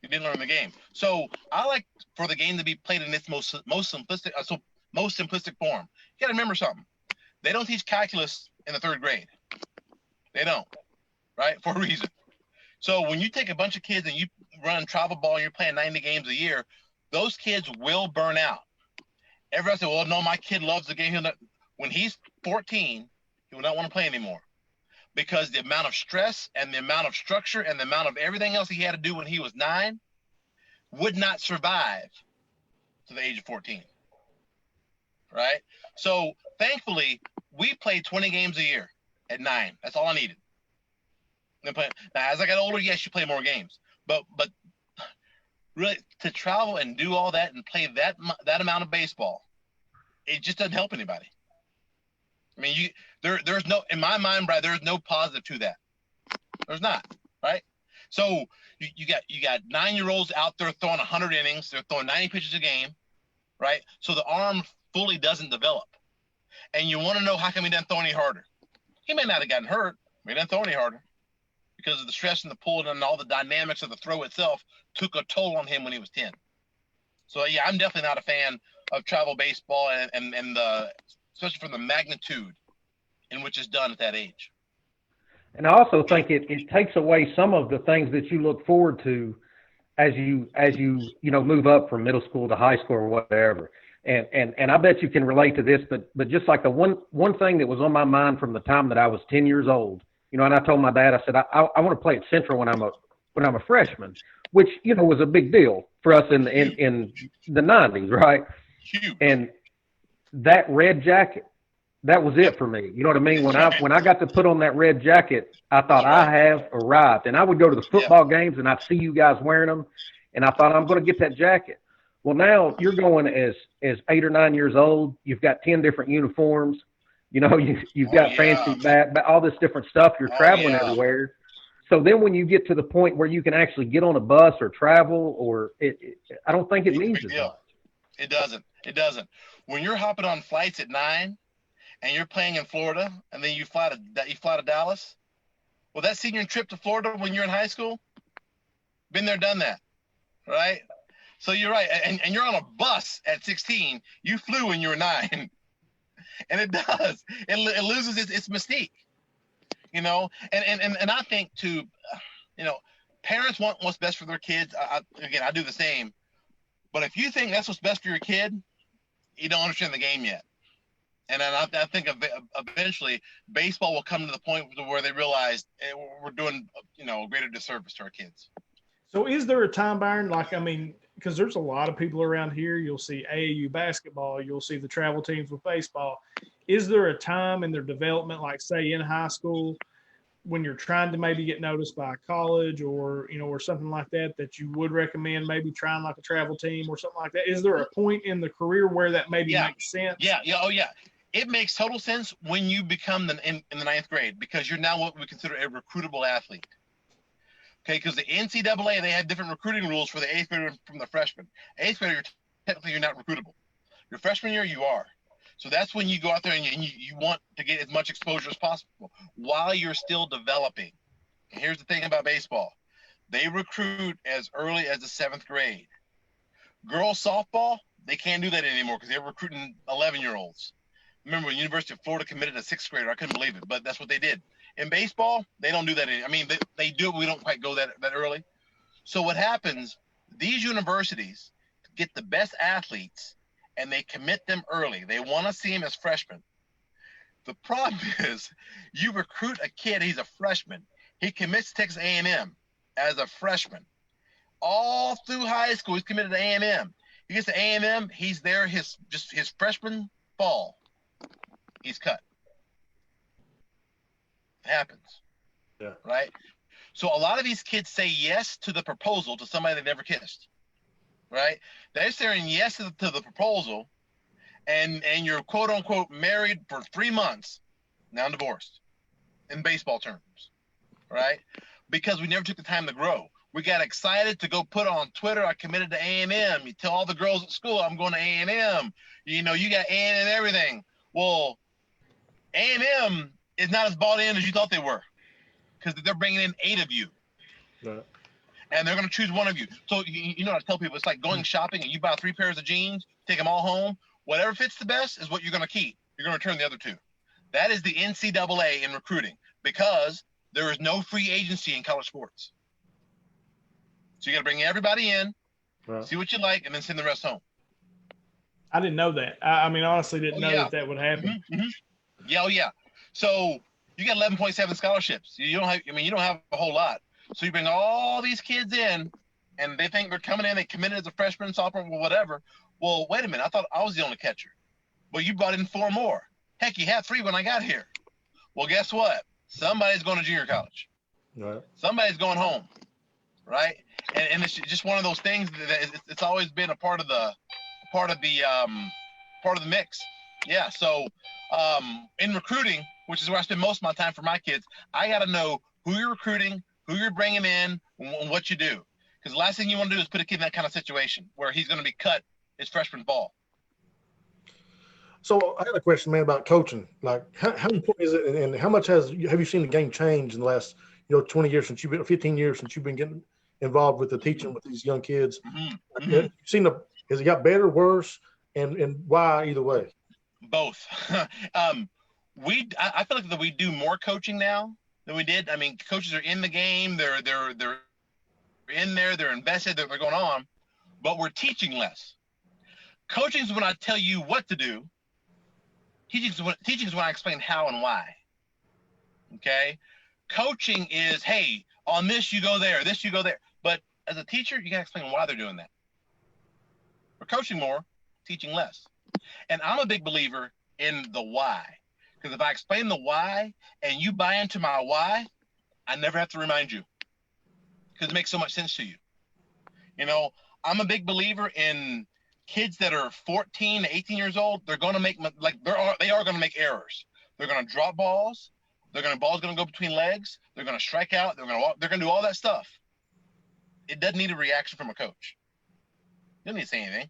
D: You didn't learn the game. So I like for the game to be played in its most simplistic form. You got to remember something. They don't teach calculus in the 3rd grade. They don't, right? For a reason. So when you take a bunch of kids and you run travel ball and you're playing 90 games a year, those kids will burn out. Everybody said, well, no, my kid loves the game. When he's 14, he will not want to play anymore because the amount of stress and the amount of structure and the amount of everything else he had to do when he was 9 would not survive to the age of 14, right? So thankfully, we played 20 games a year at 9. That's all I needed. Now, as I got older, yes, you play more games, but really to travel and do all that and play that amount of baseball, it just doesn't help anybody. I mean, there's no, in my mind, Brad, there's no positive to that. There's not, right? So you got 9-year-olds out there throwing 100 innings. They're throwing 90 pitches a game, right? So the arm fully doesn't develop. And you want to know how come he doesn't throw any harder? He may not have gotten hurt, but he doesn't throw any harder because of the stress and the pull and all the dynamics of the throw itself took a toll on him when he was 10. So yeah, I'm definitely not a fan of travel baseball and the, especially from the magnitude in which it's done at that age.
B: And I also think it takes away some of the things that you look forward to as you move up from middle school to high school or whatever. And I bet you can relate to this, but just like the one thing that was on my mind from the time that I was 10 years old, and I told my dad, I said, I want to play at Central when I'm a freshman, which, was a big deal for us in the 90s, right?
D: Huge.
B: And that red jacket, that was it for me. You know what I mean? When I got to put on that red jacket, I thought I have arrived. And I would go to the football games and I'd see you guys wearing them, and I thought I'm going to get that jacket. Well, now you're going as 8 or 9 years old. You've got 10 different uniforms. You've got fancy all this different stuff. You're traveling everywhere. So then when you get to the point where you can actually get on a bus or travel, I don't think it means as much.
D: It doesn't. When you're hopping on flights at 9 and you're playing in Florida and then you fly to Dallas, well, that senior trip to Florida when you're in high school, been there, done that, right? So you're right. And you're on a bus at 16. You flew when you were 9. And it does. It loses its mystique, And I think too, parents want what's best for their kids. I do the same. But if you think that's what's best for your kid, you don't understand the game yet. And I think eventually baseball will come to the point where they realize we're doing, a greater disservice to our kids.
A: So is there a time, Byron, because there's a lot of people around here, you'll see AAU basketball, you'll see the travel teams with baseball. Is there a time in their development, like say in high school, when you're trying to maybe get noticed by a college or something like that you would recommend maybe trying like a travel team or something like that? Is there a point in the career where that maybe makes sense?
D: Yeah. Oh yeah. It makes total sense when you become in the 9th grade, because you're now what we consider a recruitable athlete. Okay, because the NCAA, they had different recruiting rules for the 8th grader from the freshman. 8th grader, technically you're not recruitable. Your freshman year, you are. So that's when you go out there and you want to get as much exposure as possible while you're still developing. And here's the thing about baseball. They recruit as early as the 7th grade. Girls softball, they can't do that anymore because they're recruiting 11-year-olds. Remember when University of Florida committed a 6th grader? I couldn't believe it, but that's what they did. In baseball, they don't do that. They do it, but we don't quite go that early. So what happens, these universities get the best athletes and they commit them early. They want to see them as freshmen. The problem is you recruit a kid, he's a freshman. He commits to Texas A&M as a freshman. All through high school, he's committed to A&M. He gets to A&M, he's there his freshman fall. He's cut. Happens.
C: Yeah.
D: Right? So a lot of these kids say yes to the proposal to somebody they've never kissed, right? They're saying yes to the proposal, and you're quote unquote married for 3 months, now divorced, in baseball terms, right? Because we never took the time to grow. We got excited to go put on Twitter, I committed to A&M. You tell all the girls at school, I'm going to A&M. You know, you got A&M everything. Well, A&M is not as bought in as you thought they were, because they're bringing in 8 of you.
C: Right.
D: And they're going to choose one of you. So, you know what I tell people? It's like going shopping and you buy 3 pairs of jeans, take them all home. Whatever fits the best is what you're going to keep. You're going to return the other 2. That is the NCAA in recruiting, because there is no free agency in college sports. So you got to bring everybody in,
C: Right.
D: see what you like, and then send the rest home.
A: I didn't know that. I mean, honestly, didn't know that would happen.
D: Yeah, oh yeah. So you got 11.7 scholarships. You don't have. I mean, you don't have a whole lot. So you bring all these kids in, and they think they're coming in. They committed as a freshman, sophomore, or whatever. Well, wait a minute. I thought I was the only catcher. Well, you brought in 4 more. Heck, you had 3 when I got here. Well, guess what? Somebody's going to junior college.
C: Right.
D: Somebody's going home. Right. And it's just one of those things that it's always been a part of the mix. Yeah. So in recruiting, which is where I spend most of my time for my kids, I got to know who you're recruiting, who you're bringing in, and what you do. Because the last thing you want to do is put a kid in that kind of situation where he's going to be cut his freshman ball.
C: So I had a question, man, about coaching. Like, how important is it, and how much have you seen the game change in the last 20 years since you've been 15 years since you've been getting involved with the teaching with these young kids? Have you seen has it got better, worse, and why either way?
D: Both. I feel like that we do more coaching now than we did. I mean, coaches are in the game. They're in there. They're invested. They're going on, but we're teaching less. Coaching is when I tell you what to do. Teaching is when I explain how and why. Okay. Coaching is, hey, on this you go there, this you go there. But as a teacher, you gotta explain why they're doing that. We're coaching more, teaching less. And I'm a big believer in the why. Because if I explain the why and you buy into my why, I never have to remind you. Because it makes so much sense to you. You know, I'm a big believer in kids that are 14 to 18 years old. They're going to make, they are going to make errors. They're going to drop balls. Ball's going to go between legs. They're going to strike out. They're going to do all that stuff. It doesn't need a reaction from a coach. You don't need to say anything.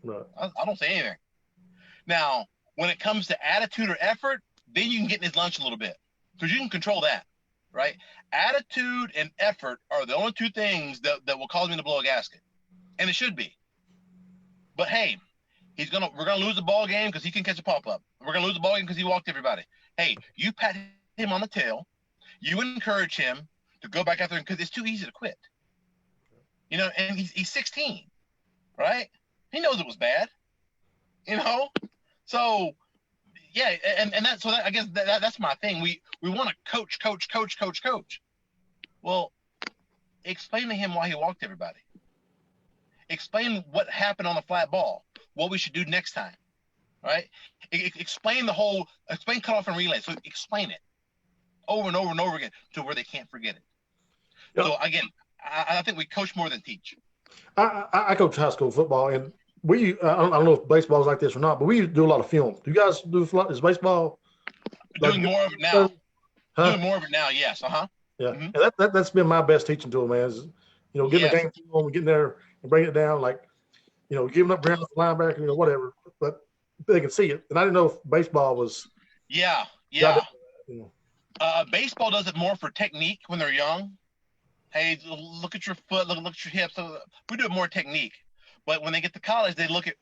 C: Right.
D: I don't say anything. Now, when it comes to attitude or effort, then you can get in his lunch a little bit, because you can control that, right? Attitude and effort are the only 2 things that will cause me to blow a gasket, and it should be. But hey, we're gonna lose the ball game because he can catch a pop up. We're gonna lose the ball game because he walked everybody. Hey, you pat him on the tail, you encourage him to go back out there, because it's too easy to quit. You know, and he's 16, right? He knows it was bad. You know, so yeah, and I guess that's my thing. We want to coach. Well, explain to him why he walked everybody. Explain what happened on the flat ball, what we should do next time, right? Explain cutoff and relay. So explain it over and over and over again to where they can't forget it. Yep. So again, I think we coach more than teach.
C: I coach high school football, and I don't know if baseball is like this or not, but we do a lot of film. Do you guys do is baseball?
D: Doing more of it now. Huh? Doing more of it now, yes.
C: Yeah, and that's been my best teaching tool, man. Is getting the game film, getting there and bringing it down, like giving up ground to the linebacker, whatever. But they can see it, and I didn't know if baseball was.
D: Yeah. Baseball does it more for technique when they're young. Hey, look at your foot, look at your hips. We do it more technique. But when they get to college, they look at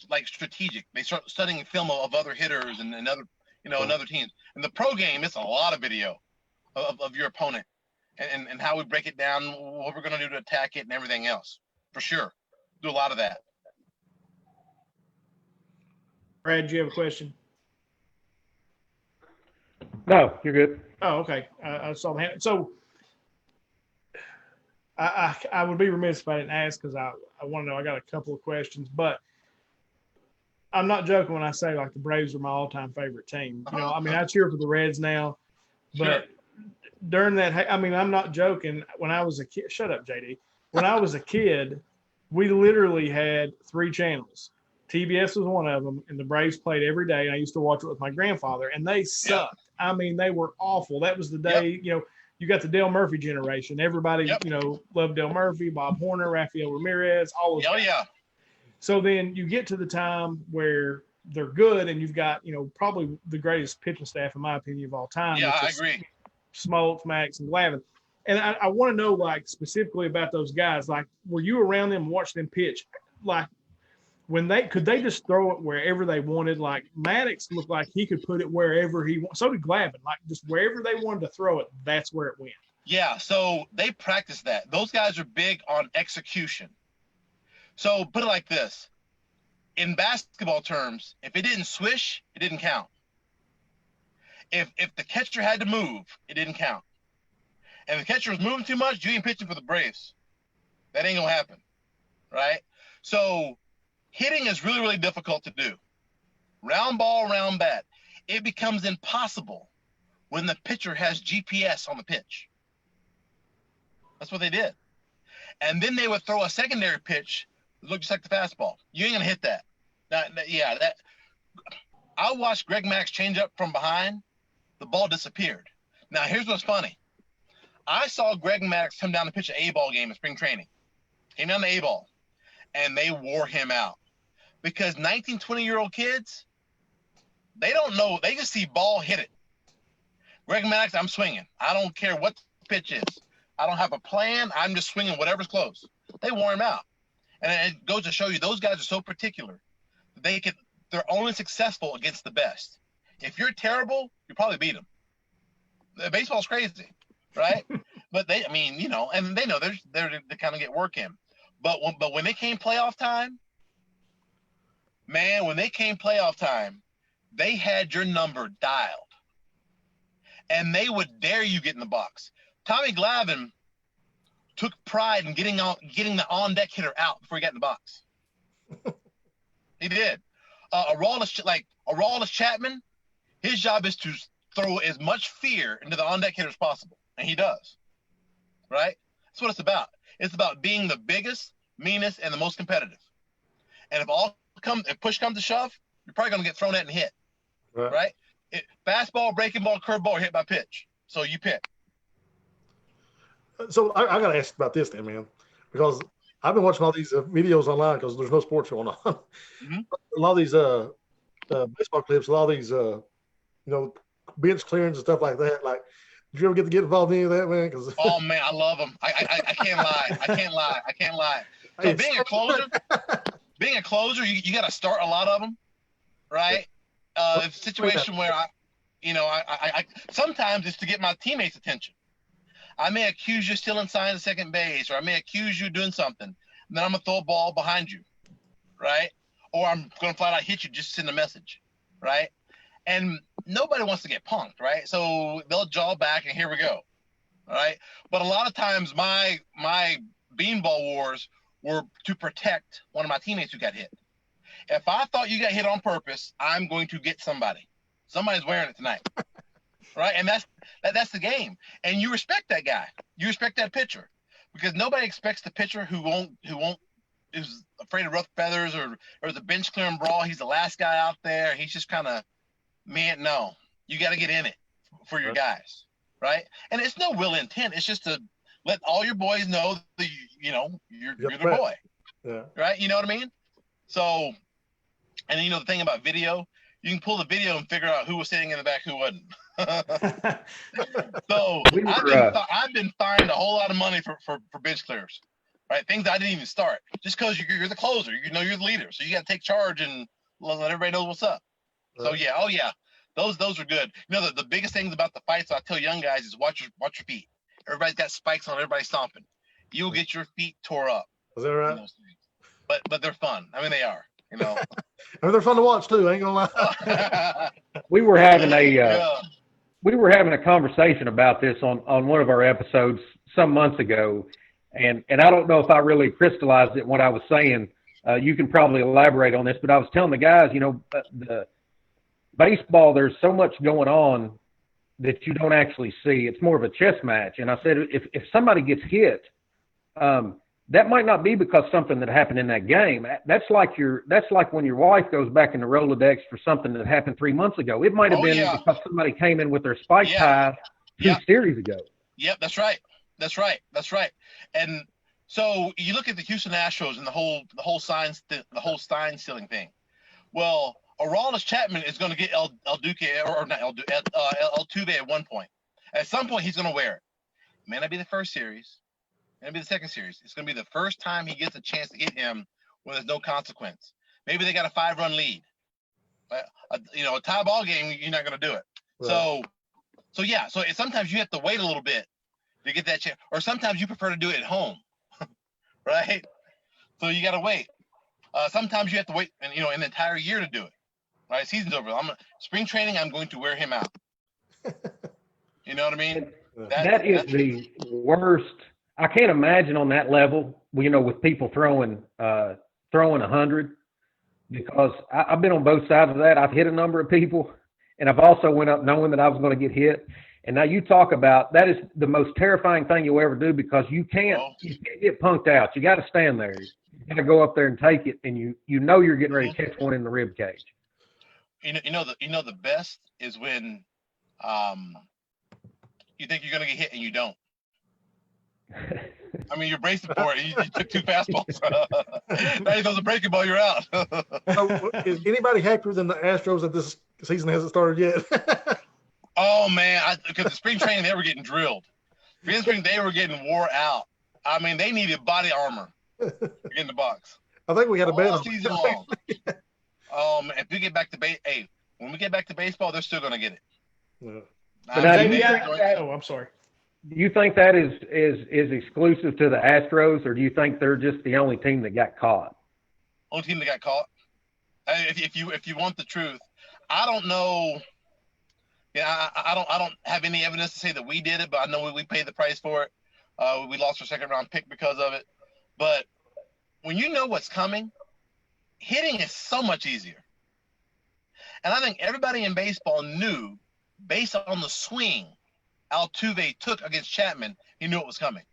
D: like strategic. They start studying film of other hitters and other, another teams. In the pro game, it's a lot of video of your opponent and how we break it down, what we're going to do to attack it and everything else. For sure. Do a lot of that.
A: Brad, do you have a question?
B: No, you're good.
A: Oh, okay. I saw the hand. So I would be remiss if I didn't ask, because I want to know. I got a couple of questions, but I'm not joking when I say like the Braves are my all-time favorite team. I mean, I cheer for the Reds now, but during that, I mean, I'm not joking. When I was a kid, shut up, JD. When I was a kid, we literally had 3 channels. TBS was one of them, and the Braves played every day. And I used to watch it with my grandfather, and they sucked. I mean, they were awful. That was the day, you got the Dale Murphy generation. Everybody, loved Dale Murphy, Bob Horner, Rafael Ramirez, all of them.
D: Oh, yeah.
A: So then you get to the time where they're good, and you've got, probably the greatest pitching staff, in my opinion, of all time.
D: Yeah, I agree.
A: Smoltz, Max, and Glavine. And I want to know, like, specifically about those guys. Like, were you around them and watched them pitch? Like, could they just throw it wherever they wanted? Like, Maddox looked like he could put it wherever he wanted. So did Glavine. Like, just wherever they wanted to throw it, that's where it went.
D: Yeah, so they practice that. Those guys are big on execution. So put it like this. In basketball terms, if it didn't swish, it didn't count. If the catcher had to move, it didn't count. And if the catcher was moving too much, you ain't pitching for the Braves. That ain't gonna happen, right? So hitting is really, really difficult to do. Round ball, round bat. It becomes impossible when the pitcher has GPS on the pitch. That's what they did. And then they would throw a secondary pitch that looked just like the fastball. You ain't gonna hit that. I watched Greg Max change up from behind. The ball disappeared. Now, here's what's funny. I saw Greg Max come down to pitch an A-ball game in spring training. Came down to A-ball, and they wore him out. Because 19, 20-year-old kids, they don't know. They just see ball, hit it. Greg Max, I'm swinging. I don't care what the pitch is. I don't have a plan. I'm just swinging whatever's close. They wore him out. And it goes to show you those guys are so particular. They're only successful against the best. If you're terrible, you probably beat them. Baseball's crazy, right? But and they know they're to kind of get work in. But when they came playoff time, they had your number dialed. And they would dare you get in the box. Tommy Glavine took pride in getting the on-deck hitter out before he got in the box. He did. Aroldis Chapman, his job is to throw as much fear into the on-deck hitter as possible, and he does. Right? That's what it's about. It's about being the biggest, meanest, and the most competitive. And if push comes to shove, you're probably going to get thrown at and hit. Right? Fastball, breaking ball, curveball, or hit by pitch. So you pick.
C: So I got to ask about this then, man, because I've been watching all these videos online because there's no sports going on. Mm-hmm. A lot of these baseball clips, a lot of these, bench clearance and stuff like that. Like, did you ever get involved in any of that, man?
D: Oh, man, I love them. I can't lie. I can't lie. So being a closer, you got to start a lot of them, right? It's a situation where I sometimes it's to get my teammates' attention. I may accuse you stealing signs at second base, or I may accuse you doing something, and then I'm going to throw a ball behind you, right? Or I'm going to flat out hit you, just send a message, right? And nobody wants to get punked, right? So they'll jaw back, and here we go, all right? But a lot of times my beanball wars were to protect one of my teammates who got hit. If I thought you got hit on purpose, I'm going to get somebody. Somebody's wearing it tonight. Right, and that's the game, and you respect that guy. You respect that pitcher, because nobody expects the pitcher who's afraid of rough feathers or the bench clearing brawl. He's the last guy out there. He's just kind of, man. No, you got to get in it for your guys, right? And it's no real intent. It's just to let all your boys know that you're the boy, right? You know what I mean? So, and the thing about video, you can pull the video and figure out who was sitting in the back, who wasn't. So I've been fined a whole lot of money for bench clears, right? Things I didn't even start, just because you're the closer, you're the leader, so you got to take charge and let everybody know what's up. So those are good. The biggest things about the fights I tell young guys is watch your feet. Everybody's got spikes on, everybody's stomping. You'll get your feet tore up.
C: Is that right?
D: But they're fun. I mean, they are.
C: I mean, they're fun to watch too. I ain't gonna lie.
B: We were having a conversation about this on one of our episodes some months ago, and I don't know if I really crystallized it what I was saying. You can probably elaborate on this, but I was telling the guys, the baseball, there's so much going on that you don't actually see. It's more of a chess match. And I said, if somebody gets hit, that might not be because something that happened in that game. That's like when your wife goes back in the Rolodex for something that happened 3 months ago. It might have been because somebody came in with their spike tie 2 series ago.
D: Yep, that's right. And so you look at the Houston Astros and the whole sign stealing thing. Well, Aroldis Chapman is going to get El Duque or not El Tuve at one point. At some point, he's going to wear it. It may not be the first series. It may be the second series. It's going to be the first time he gets a chance to hit him when there's no consequence. Maybe they got a 5-run lead. A tie ball game, you're not going to do it. Right. So sometimes you have to wait a little bit to get that chance, or sometimes you prefer to do it at home, right? So you got to wait. Sometimes you have to wait, an entire year to do it. Right, season's over. Spring training. I'm going to wear him out. You know what I mean?
B: That is the worst. I can't imagine on that level. With people throwing 100, because I've been on both sides of that. I've hit a number of people, and I've also went up knowing that I was going to get hit. And now you talk about that is the most terrifying thing you'll ever do, because you can't get punked out. You got to stand there. You got to go up there and take it, and you know you're getting ready to catch one in the rib cage.
D: The best is when you think you're gonna get hit and you don't. I mean, you're bracing for it. You took 2 fastballs. Now he throws a breaking ball, you're out.
C: So, is anybody happier than the Astros that this season hasn't started yet?
D: Oh man, because the spring training they were getting drilled. Spring they were getting wore out. I mean, they needed body armor to get in the box.
C: I think we had a bet on
D: season long. If we get back to when we get back to baseball, they're still going to get it.
C: Yeah.
A: I'm sorry.
B: Do you think that is exclusive to the Astros, or do you think they're just the only team that got caught?
D: Only team that got caught. If you want the truth, I don't know. Yeah, I don't have any evidence to say that we did it, but I know we paid the price for it. We lost our second-round pick because of it. But when you know what's coming, hitting is so much easier. And I think everybody in baseball knew, based on the swing Altuve took against Chapman, he knew it was coming.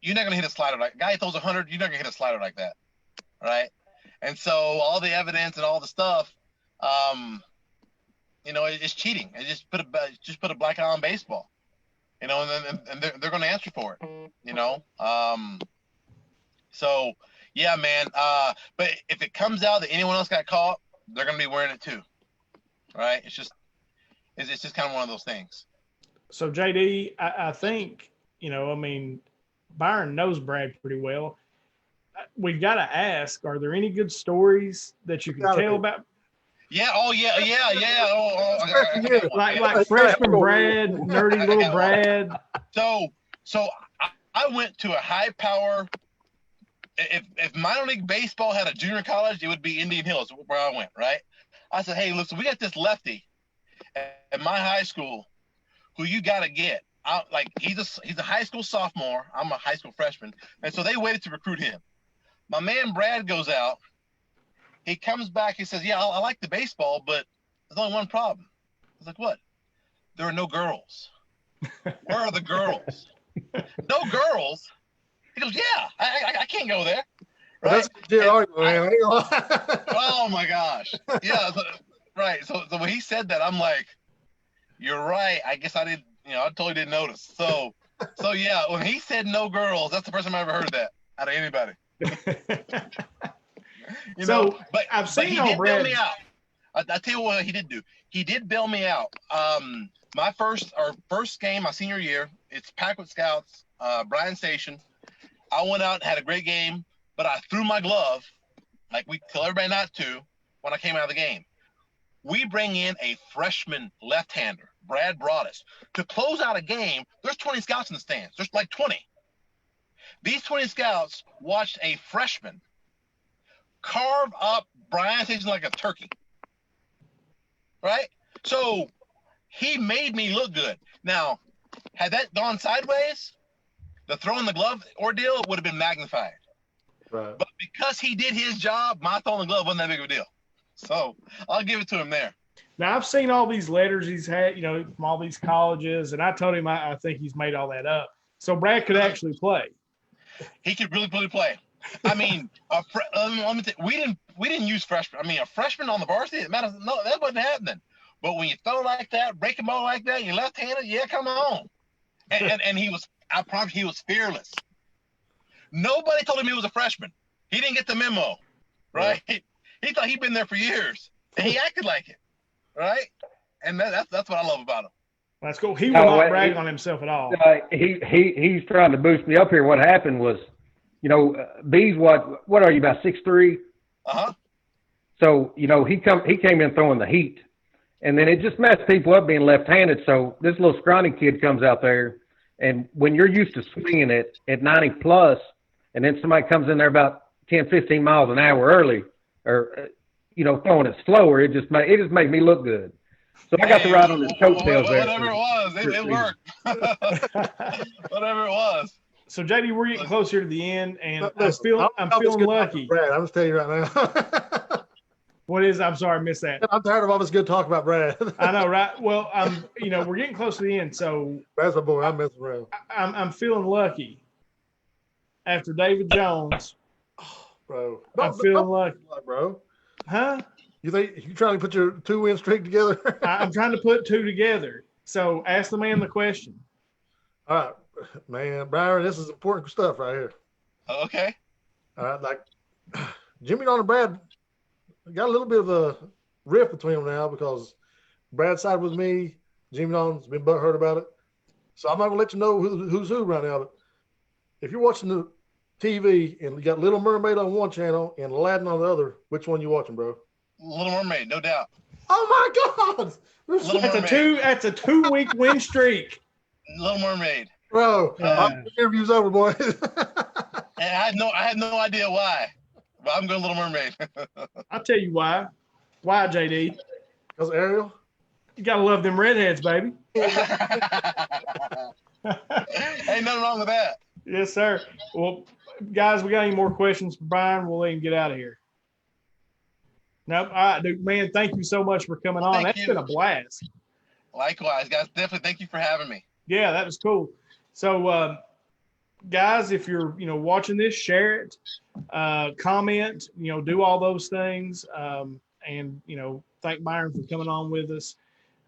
D: You're not going to hit a slider like guy throws 100. You're not going to hit a slider like that, right? And so all the evidence and all the stuff, it's cheating. It just put a black eye on baseball, and they're going to answer for it, So yeah, man. But if it comes out that anyone else got caught, they're going to be wearing it too, right? It's just kind of one of those things.
A: So JD, I think, Byron knows Brad pretty well. We've got to ask, are there any good stories that you can tell about?
D: Yeah. Oh, yeah. Oh,
A: like freshman Brad, nerdy little Brad.
D: So I went to a high power. If minor league baseball had a junior college, it would be Indian Hills where I went, right? I said, hey, listen, we got this lefty at my high school who you got to get. He's a high school sophomore. I'm a high school freshman. And so they waited to recruit him. My man Brad goes out. He comes back. He says, yeah, I like the baseball, but there's only one problem. I was like, what? There are no girls. Where are the girls? No girls? He goes, yeah, I can't go there. Right? Oh, my gosh. Yeah, right. So when he said that, I'm like, you're right. I guess I didn't, I totally didn't notice. So yeah, when he said no girls, that's the first time I ever heard that out of anybody. But
A: I've seen
D: he did bail me out. I tell you what he did do. He did bail me out. My first game, my senior year, it's packed with scouts, Bryan Station. I went out and had a great game, but I threw my glove, like we tell everybody not to, when I came out of the game. We bring in a freshman left-hander, Brad Broadus, to close out a game. There's 20 scouts in the stands. There's like 20. These 20 scouts watched a freshman carve up Bryan Station like a turkey, right? So he made me look good. Now, had that gone sideways, the throwing the glove ordeal would have been magnified.
C: Right.
D: But because he did his job, my throwing the glove wasn't that big of a deal. So I'll give it to him there.
A: Now I've seen all these letters he's had, from all these colleges, and I told him I think he's made all that up. So Brad could actually play.
D: He could really play. I mean, we didn't use freshmen. I mean, a freshman on the varsity, no, that wasn't happening. But when you throw like that, break a ball like that, you're left-handed, yeah, come on. And I promise he was fearless. Nobody told him he was a freshman. He didn't get the memo, right? Yeah. He thought he'd been there for years, and he acted like it, right? And that's what I love about him.
A: That's cool. He will not brag on himself at all.
E: He's trying to boost me up here. What happened was, B's what are you, about 6'3"?
D: Uh-huh.
E: So, he came in throwing the heat. And then it just messed people up being left-handed. So this little scrawny kid comes out there, and when you're used to swinging it at 90 plus, and then somebody comes in there about 10, 15 miles an hour early, or throwing it slower, it just made me look good. So I got to ride on his coattails there.
D: Whatever it was, it worked. Whatever it was.
A: So JD, we're getting closer to the end, and I'm feeling lucky.
C: Brad, I'm just telling you right now.
A: What is? I'm sorry, I missed that.
C: I'm tired of all this good talk about Brad.
A: I know, right? Well, we're getting close to the end, so
C: Brad's my boy. I'm messing around.
A: I'm feeling lucky. After David Jones,
C: bro,
A: I'm feeling lucky,
C: bro.
A: Huh?
C: You think you trying to put your 2-win streak together?
A: I'm trying to put two together. So ask the man the question.
C: All right, man, Byron, this is important stuff right here.
D: Okay.
C: All right, like Jimmy Don and Brad got a little bit of a rift between them now because Brad sided with me. Jimmy Don's been butthurt about it. So I'm not gonna let you know who's who right now. But if you're watching the TV and you got Little Mermaid on one channel and Aladdin on the other, which one you watching, bro?
D: Little Mermaid, no doubt.
C: Oh my God!
A: That's a 2-week win streak.
D: Little Mermaid,
C: bro. The interview's over, boy.
D: And I had no idea why, but I'm going Little Mermaid.
A: I'll tell you why. Why, JD?
C: Because Ariel.
A: You gotta love them redheads, baby.
D: Ain't nothing wrong with that.
A: Yes, sir. Well, guys, we got any more questions for Byron? We'll let him get out of here. Nope. All right, dude, man, thank you so much for coming on. That's been a blast.
D: Likewise, guys. Definitely thank you for having me.
A: Yeah, that was cool. So, guys, if you're, watching this, share it, comment, do all those things. And, thank Byron for coming on with us.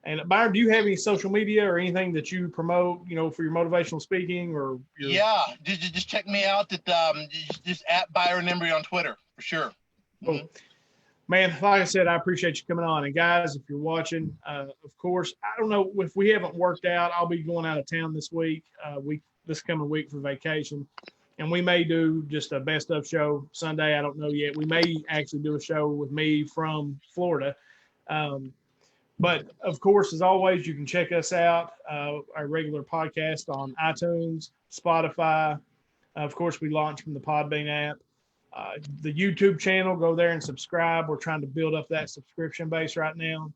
A: And Byron, do you have any social media or anything that you promote, for your motivational speaking or your...
D: Yeah, just check me out at just at Byron Embry on Twitter for sure.
A: Cool. Mm-hmm. Man, like I said, I appreciate you coming on. And guys, if you're watching, of course, I don't know if we haven't worked out. I'll be going out of town this this coming week for vacation, and we may do just a best of show Sunday. I don't know yet. We may actually do a show with me from Florida. But of course, as always, you can check us out, our regular podcast on iTunes, Spotify. Of course, we launched from the Podbean app. The YouTube channel, go there and subscribe. We're trying to build up that subscription base right now.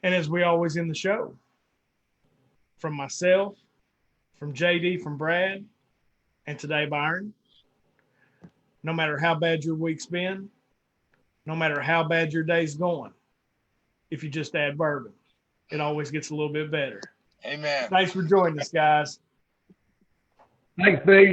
A: And as we always end the show, from myself, from JD, from Brad, and today, Byron, no matter how bad your week's been, no matter how bad your day's going, if you just add bourbon, it always gets a little bit better.
D: Amen.
A: Thanks for joining us, guys.
E: Thanks, B.